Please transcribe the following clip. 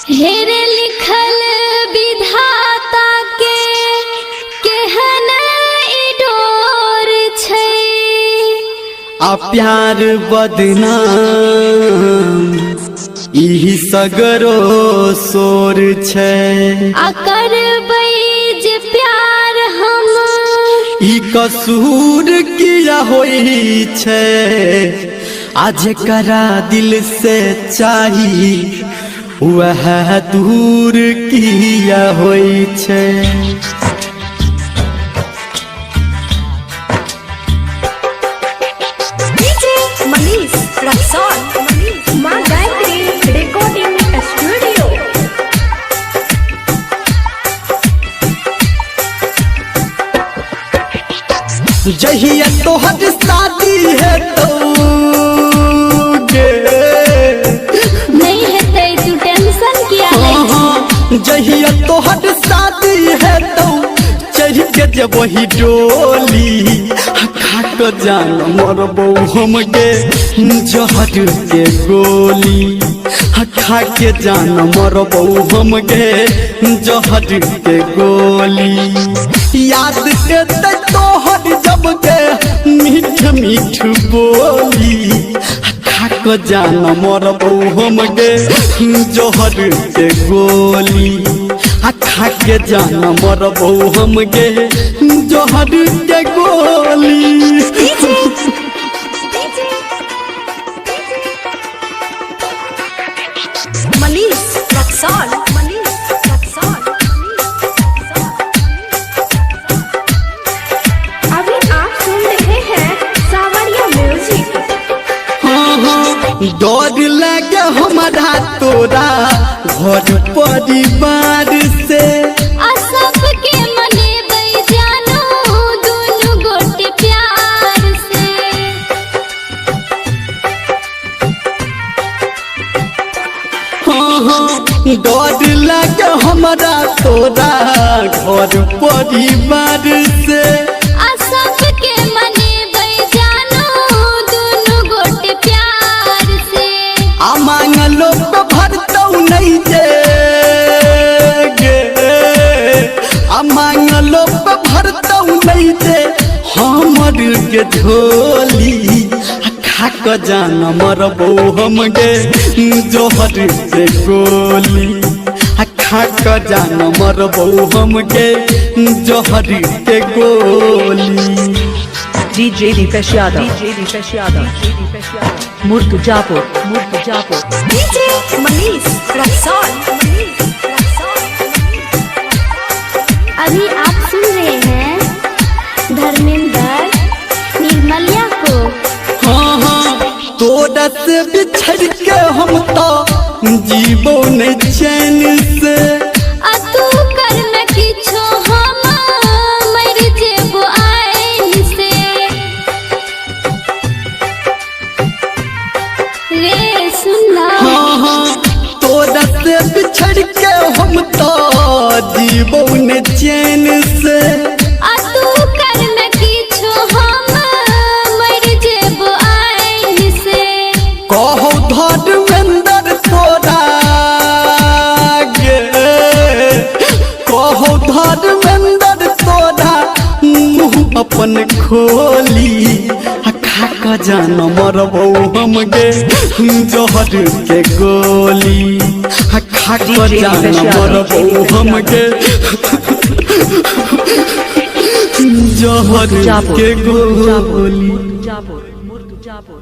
हेरे लिखल विधाता के केहन इडोर छै आ प्यार बदनाम इही सगरो सोर छै आ करबै जे प्यार हम ई कसूर किया होई छै आज करा दिल से चाही वह दूर किया होई छै। डीजे मनीष रक्सौल मां गायत्री रिकॉर्डिंग स्टूडियो। जहिया तोहर शादी है तो नहीं हेतै तू टेंशन किया लै छी। जहिया तोहर शादी है तो चढ़ के जब वही डोली खा के जान मरबो हम गे जहर के गोली खा के जान मरबो हम गे जहर के गोली याद के तोहर जब के मीठ मीठ बोली खा के जान मरबो हम गे जहर के गोली खा के जान मरबो हम गे जहर के गोली। मनीष रक्सौल अभी आप सुन रहे हैं सावरिया म्यूजिक। डर लगे हमारा तोरा घर परिवार से आ सबके मनेबै जानो दुनु गोटे प्यार से। डर लगे हमारा तोरा घर परिवार से आ सबके मनेबै जानो दुनु गोटे प्यार से। आ मांगलो पे भरतौ नहीं जे गे आ मांगलो पे भरतौ नहीं जे हमर के झोली खा के जान मरबो हम गे जोहर के गोली खा के जान मरबो हम गे जोहर के गोली। DJ Dipesh Yadav Murtujaapur DJ Manish Raxaul अभी आप सुन रहे हैं धर्मेंद्र निर्मलिया को। तोरा से बिछड़ के हम तो जीवो न चैन से आ तू कर न किछो हम मर जेबो आइन से। रे सुनला तोरा से बिछड़ के हम तो जीवो न चैन से आ तू कर न किछो हम मर जेबो आइन से। कहो धर्मेंद्र तोरा गे कहो धर्मेंद्र तोरा मुँह अपन खोली खा के जान मरबो हम गे जहर के गोली खा के जान मरबो हम गे जहर के गोली। Murtujaapur